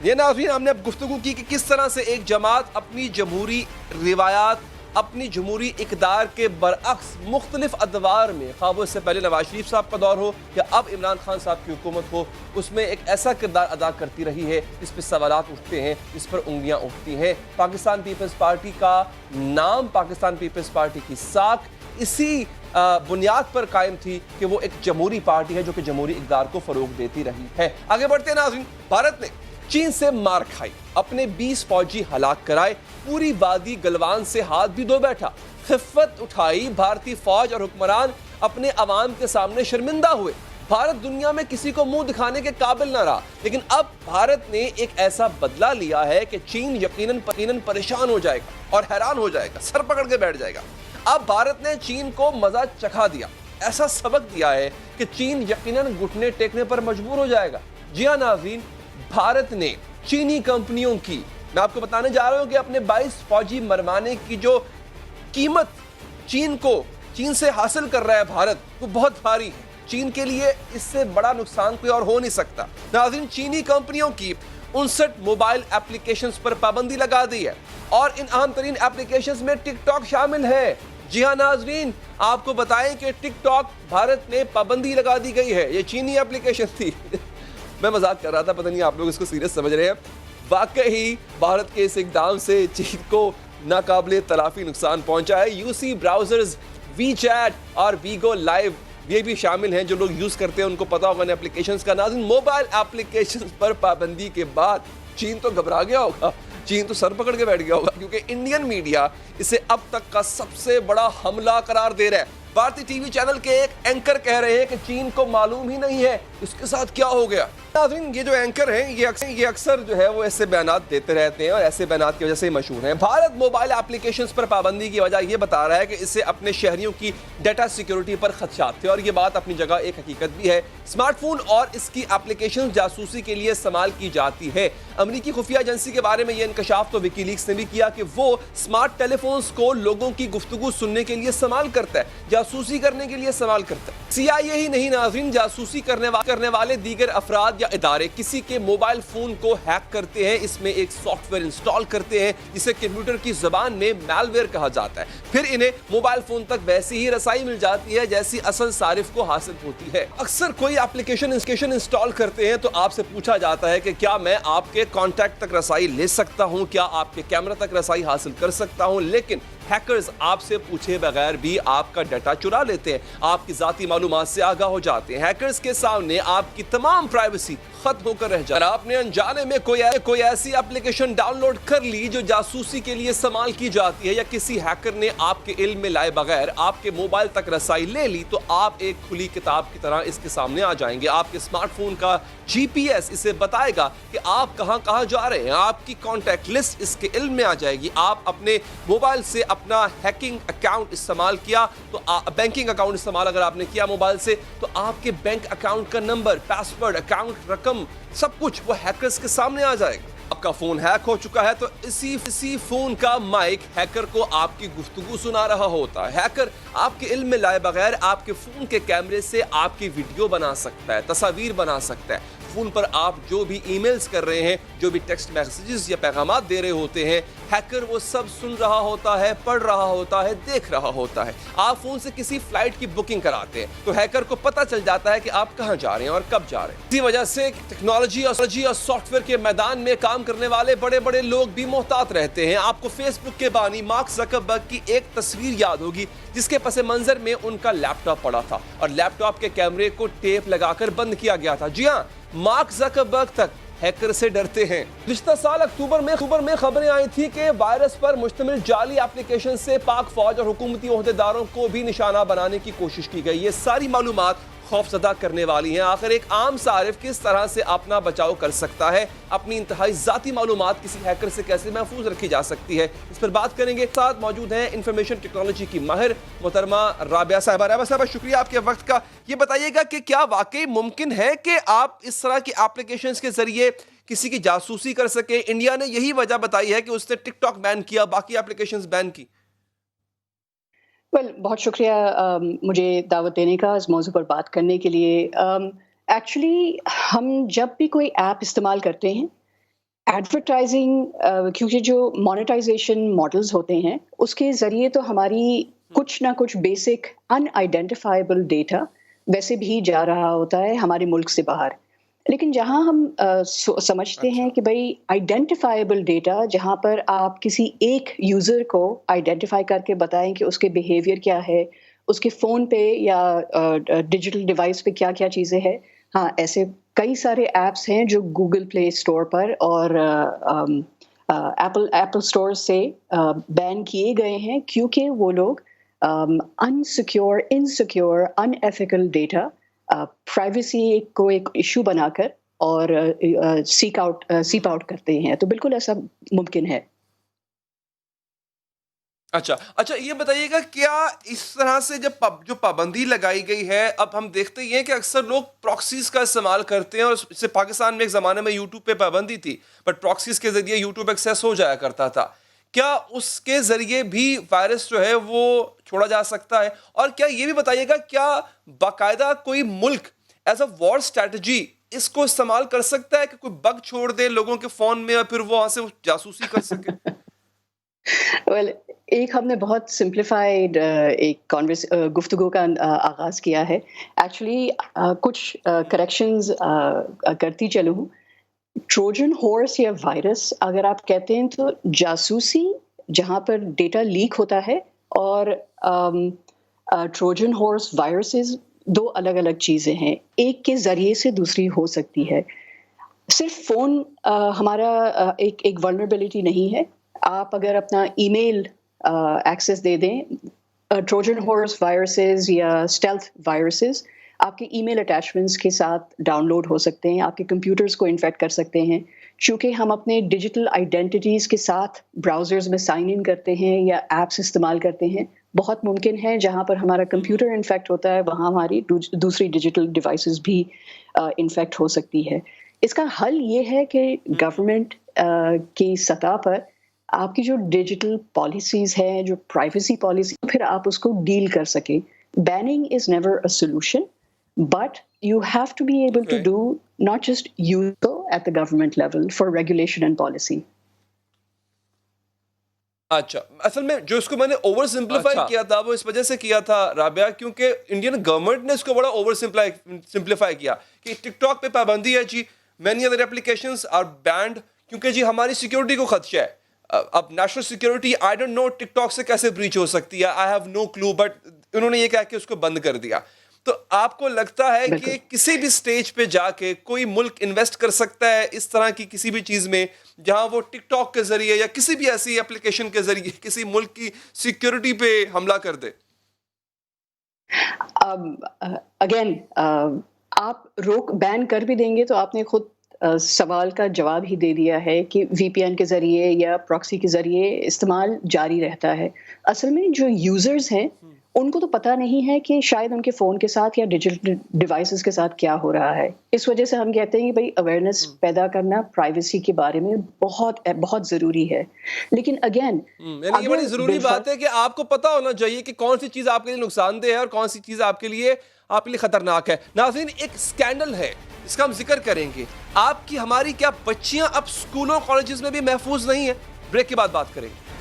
یہ ناظرین ہم نے اب گفتگو کی کہ کس طرح سے ایک جماعت اپنی جمہوری روایات، اپنی جمہوری اقدار کے برعکس مختلف ادوار میں، خواہ وہ اس سے پہلے نواز شریف صاحب کا دور ہو یا اب عمران خان صاحب کی حکومت ہو، اس میں ایک ایسا کردار ادا کرتی رہی ہے جس پہ سوالات اٹھتے ہیں، جس پر انگلیاں اٹھتی ہیں۔ پاکستان پیپلز پارٹی کا نام، پاکستان پیپلز پارٹی کی ساکھ اسی بنیاد پر قائم تھی کہ وہ ایک جمہوری پارٹی ہے جو کہ جمہوری اقدار کو فروغ دیتی رہی ہے۔ آگے بڑھتے ہیں ناظرین، بھارت نے چین سے مار کھائی، اپنے 20 فوجی ہلاک کرائے، پوری وادی گلوان سے ہاتھ بھی دھو بیٹھا، خفت اٹھائی، بھارتی فوج اور حکمران اپنے عوام کے سامنے شرمندہ ہوئے۔ بھارت دنیا میں کسی کو منہ دکھانے کے قابل نہ رہا، لیکن اب بھارت نے ایک ایسا بدلہ لیا ہے کہ چین یقیناً پریشان ہو جائے گا اور حیران ہو جائے گا، سر پکڑ کے بیٹھ جائے گا۔ اب بھارت نے چین کو مزہ چکھا دیا، ایسا سبق دیا ہے کہ چین یقیناً گھٹنے ٹیکنے پر مجبور ہو جائے گا۔ جی ہاں ناظرین، بھارت نے چینی کمپنیوں کی، میں آپ کو بتانے جا رہا ہوں کہ اپنے 22 فوجی مروانے کی جو قیمت چین سے حاصل کر رہا ہے بھارت، وہ بہت بھاری ہے۔ چین کے لیے اس سے بڑا نقصان کوئی اور ہو نہیں سکتا۔ ناظرین، چینی کمپنیوں کی 59 موبائل اپلیکیشنز پر پابندی لگا دی ہے اور ان اہم ترین اپلیکیشنز میں ٹک ٹاک شامل ہے۔ جی ہاں ناظرین، آپ کو بتائیں کہ ٹک ٹاک بھارت میں پابندی لگا دی گئی ہے، یہ چینی اپلیکیشن تھی۔ میں مذاق کر رہا تھا، پتہ نہیں آپ لوگ اس کو سیریس سمجھ رہے ہیں۔ واقعی بھارت کے اس اقدام سے چین کو ناقابل تلافی نقصان پہنچا ہے۔ U C browsers, WeChat اور ویگو لائیو یہ بھی شامل ہیں، جو لوگ یوز کرتے ہیں ان کو پتا ہوگا ان اپلیکیشنز کا۔ ناظرین، موبائل اپلیکیشنز پر پابندی کے بعد چین تو گھبرا گیا ہوگا، چین تو سر پکڑ کے بیٹھ گیا ہوگا، کیونکہ انڈین میڈیا اسے اب تک کا سب سے بڑا حملہ قرار دے رہا ہے۔ بھارتی ٹی وی چینل کے ایک اینکر کہہ رہے ہیں کہ چین کو معلوم ہی نہیں ہے اس کے ساتھ کیا ہو گیا۔ ناظرین، یہ جو اینکر ہیں یہ اکثر جو ہے وہ ایسے بیانات دیتے رہتے ہیں اور ایسے بیانات کی وجہ سے مشہور ہیں۔ بھارت موبائل اپلیکیشنز پر پابندی کی وجہ یہ بتا رہا ہے کہ اسے اپنے شہریوں کی ڈیٹا سیکیورٹی پر خدشات تھے، اور یہ بات اپنی جگہ ایک حقیقت بھی ہے۔ اسمارٹ فون اور اس کی اپلیکیشن جاسوسی کے لیے استعمال کی جاتی ہے۔ امریکی خفیہ ایجنسی کے بارے میں یہ انکشاف تو وکی لیکس نے بھی کیا کہ وہ اسمارٹ ٹیلی فونز کو لوگوں کی گفتگو سننے کے لیے استعمال کرتا ہے، جاسوسی کرنے کے لیے استعمال کرتا ہے۔ CIA ہی نہیں ناظرین، جاسوسی کرنے والے دیگر افراد یا ادارے کسی کے موبائل فون کو ہیک کرتے ہیں، اس میں ایک سافٹ ویئر انسٹال کرتے ہیں جسے کمپیوٹر کی زبان میں میل ویئر کہا جاتا ہے، پھر انہیں موبائل فون تک ویسی ہی رسائی مل جاتی ہے جیسی اصل صارف کو حاصل ہوتی ہے۔ اکثر کوئی اپلیکیشن انسٹال کرتے ہیں تو آپ سے پوچھا جاتا ہے کہ کیا میں آپ کے کانٹیکٹ تک رسائی لے سکتا ہوں، کیا آپ کے کیمرہ تک رسائی حاصل کر سکتا ہوں، لیکن ہیکرز آپ سے پوچھے بغیر بھی آپ کا ڈیٹا چرا لیتے ہیں، آپ کی ذاتی معلومات سے آگاہ ہو جاتے ہیں۔ ہیکرز کے سامنے آپ کی تمام پرائیویسی ختم ہو کر رہ جاتی ہے۔ اگر آپ نے انجانے میں کوئی ایسی اپلیکیشن ڈاؤن لوڈ کر لی جو جاسوسی کے لیے استعمال کی جاتی ہے، یا کسی ہیکر نے آپ کے علم میں لائے بغیر آپ کے موبائل تک رسائی لے لی، تو آپ ایک کھلی کتاب کی طرح اس کے سامنے آ جائیں گے۔ آپ کے اسمارٹ فون کا GPS اسے بتائے گا کہ آپ کہاں جا رہے ہیں، آپ کی کانٹیکٹ لسٹ اس کے علم میں آ جائے گی۔ آپ اپنے موبائل سے اپنا ہیکنگ اکاؤنٹ استعمال کیا تو بینکنگ اکاؤنٹ استعمال اگر آپ نے کیا موبائل سے، تو آپ کے بینک اکاؤنٹ کا نمبر، پاسورڈ، اکاؤنٹ رقم، سب کچھ وہ ہیکرز کے سامنے آ جائے گا۔ آپ کا فون ہیک ہو چکا ہے تو اسی فون کا مائک ہیکر کو آپ کی گفتگو سنا رہا ہوتا ہے۔ ہیکر آپ کے علم میں لائے بغیر آپ کے فون کے کیمرے سے آپ کی ویڈیو بنا سکتا ہے، تصاویر بنا سکتا ہے۔ فون پر آپ جو بھی ای میلز کر رہے ہیں، جو بھی ٹیکسٹ میسیجز یا پیغامات دے رہے ہوتے ہیں، ہیکر وہ سب سن رہا ہوتا ہے، پڑھ رہا ہوتا ہے، دیکھ رہا ہوتا ہے۔ آپ فون سے کسی فلائٹ کی بکنگ کراتے ہیں تو ہیکر کو پتہ چل جاتا ہے کہ آپ کہاں جا رہے ہیں اور کب جا رہے ہیں۔ اسی وجہ سے ٹیکنالوجی اور سافٹ ویئر کے میدان میں کام کرنے والے بڑے لوگ بھی محتاط رہتے ہیں۔ آپ کو فیس بک کے بانی مارک زکربرگ کی ایک تصویر یاد ہوگی جس کے پس منظر میں ان کا لیپ ٹاپ پڑا تھا اور لیپ ٹاپ کے کیمرے کو ٹیپ لگا کر بند کیا گیا تھا۔ جی ہاں، مارک زکربرگ تک ہیکر سے ڈرتے ہیں۔ گزشتہ سال اکتوبر میں خبریں آئی تھی کہ وائرس پر مشتمل جعلی اپلیکیشن سے پاک فوج اور حکومتی عہدیداروں کو بھی نشانہ بنانے کی کوشش کی گئی۔ یہ ساری معلومات خوف زدہ کرنے والی ہیں۔ آخر ایک عام صارف کس طرح سے اپنا بچاؤ کر سکتا ہے، اپنی انتہائی ذاتی معلومات کسی ہیکر سے کیسے محفوظ رکھی جا سکتی ہے، اس پر بات کریں گے۔ ساتھ موجود ہیں انفارمیشن ٹیکنالوجی کی ماہر محترمہ رابعہ صاحبہ۔ رابعہ صاحبہ، شکریہ آپ کے وقت کا۔ یہ بتائیے گا کہ کیا واقعی ممکن ہے کہ آپ اس طرح کی اپلیکیشنز کے ذریعے کسی کی جاسوسی کر سکیں؟ انڈیا نے یہی وجہ بتائی ہے کہ اس نے ٹک ٹاک بین کیا، باقی اپلیکیشنز بین کی۔ بہت شکریہ مجھے دعوت دینے کا اس موضوع پر بات کرنے کے لیے۔ ایکچولی ہم جب بھی کوئی ایپ استعمال کرتے ہیں ایڈورٹائزنگ کیونکہ جو مونیٹائزیشن ماڈلز ہوتے ہیں اس کے ذریعے تو ہماری کچھ نہ کچھ بیسک ان آئیڈینٹیفائبل ڈیٹا ویسے بھی جا رہا ہوتا ہے ہمارے ملک سے باہر. لیکن جہاں ہم سمجھتے ہیں کہ بھائی آئیڈینٹیفائبل ڈیٹا جہاں پر آپ کسی ایک یوزر کو آئیڈینٹیفائی کر کے بتائیں کہ اس کے بیہیویئر کیا ہے، اس کے فون پہ یا ڈیجیٹل ڈیوائس پہ کیا کیا چیزیں ہیں. ہاں، ایسے کئی سارے ایپس ہیں جو گوگل پلے اسٹور پر اور ایپل اسٹور سے بین کیے گئے ہیں کیونکہ وہ لوگ انسیکیور ان ایتھیکل ڈیٹا پرائیویسی کو ایک ایشو بنا کر اور سیپ آؤٹ کرتے ہیں. تو بالکل ایسا ممکن ہے. اچھا یہ بتائیے گا کیا اس طرح سے جو پابندی لگائی گئی ہے، اب ہم دیکھتے ہی ہیں کہ اکثر لوگ پراکسیز کا استعمال کرتے ہیں، اور اس سے پاکستان میں ایک زمانے میں یوٹیوب پہ پابندی تھی بٹ پراکسیز کے ذریعے یوٹیوب ایکسیس ہو جایا کرتا تھا. کیا اس کے ذریعے بھی وائرس جو ہے وہ چھوڑا جا سکتا ہے؟ اور کیا یہ بھی بتائیے گا کیا باقاعدہ کوئی ملک ایز اے وار اسٹریٹجی اس کو استعمال کر سکتا ہے کہ کوئی بگ چھوڑ دے لوگوں کے فون میں اور پھر وہ وہاں سے جاسوسی کر سکے؟ ویل، ایک ہم نے بہت سمپلیفائڈ ایک گفتگو کا آغاز کیا ہے. ایکچولی کچھ کریکشنز کرتی چلوں. ٹروجن ہارس یا وائرس اگر آپ کہتے ہیں تو جاسوسی جہاں پر ڈیٹا لیک ہوتا ہے، اور ٹروجن ہارس وائرسز دو الگ الگ چیزیں ہیں. ایک کے ذریعے سے دوسری ہو سکتی ہے. صرف فون ہمارا ایک ولنریبلٹی نہیں ہے. آپ اگر اپنا ای میل ایکسیس دے دیں، ٹروجن ہارس وائرسز یا اسٹیلتھ وائرسز آپ کے ای میل اٹیچمنٹس کے ساتھ ڈاؤن لوڈ ہو سکتے ہیں، آپ کے کمپیوٹرز کو انفیکٹ کر سکتے ہیں. چونکہ ہم اپنے ڈیجیٹل آئیڈینٹیٹیز کے ساتھ براؤزرز میں سائن ان کرتے ہیں یا ایپس استعمال کرتے ہیں، بہت ممکن ہے جہاں پر ہمارا کمپیوٹر انفیکٹ ہوتا ہے وہاں ہماری دوسری ڈیجیٹل ڈیوائسز بھی انفیکٹ ہو سکتی ہے. اس کا حل یہ ہے کہ گورنمنٹ کی سطح پر آپ کی جو ڈیجیٹل پالیسیز ہیں، جو پرائیویسی پالیسی، پھر آپ اس کو ڈیل کر سکیں. Banning is never a solution, but you have to be able to do not just use at the government level for regulation and policy. اچھا، اصل میں جو اس کو میں نے اوور سمپلیفائی کیا تھا وہ اس وجہ سے کیا تھا رابعہ، کیونکہ انڈین گورنمنٹ نے اس کو بڑا اوور سمپلیفائی کیا کہ ٹک ٹاک پہ پابندی ہے جی، many other applications are banned کیونکہ جی ہماری سیکیورٹی کو خدشہ ہے. اب national security I don't know TikTok سے کیسے بریچ ہو سکتی ہے، I have no kilo, but انہوں نے یہ کہا کہ اس کو بند کر دیا. تو آپ کو لگتا ہے کہ کسی بھی سٹیج پہ جا کے کوئی ملک انویسٹ کر سکتا ہے اس طرح کی کسی بھی چیز میں جہاں وہ ٹک ٹاک کے ذریعے یا کسی بھی ایسی اپلیکیشن کے ذریعے کسی ملک کی سیکیورٹی پہ حملہ کر دے؟ اگین آپ بین کر بھی دیں گے تو آپ نے خود سوال کا جواب ہی دے دیا ہے کہ وی پی این کے ذریعے یا پراکسی کے ذریعے استعمال جاری رہتا ہے. اصل میں جو یوزرز ہیں ان کو تو پتہ نہیں ہے کہ شاید ان کے فون کے ساتھ یا ڈیجیٹل ڈیوائسز کے ساتھ کیا ہو رہا ہے. اس وجہ سے ہم کہتے ہیں کہ بھائی اویئرنیس پیدا کرنا پرائیویسی کے بارے میں بہت بہت ضروری ہے. لیکن اگین یہ بڑی ضروری بات ہے کہ آپ کو پتہ ہونا چاہیے کہ کون سی چیز آپ کے لیے نقصان دہ ہے اور کون سی چیز آپ کے لیے خطرناک ہے. ناظرین، ایک سکینڈل ہے اس کا ہم ذکر کریں گے. آپ کی ہماری کیا بچیاں اب اسکولوں کالجز میں بھی محفوظ نہیں ہیں؟ بریک کے بعد بات کریں گے.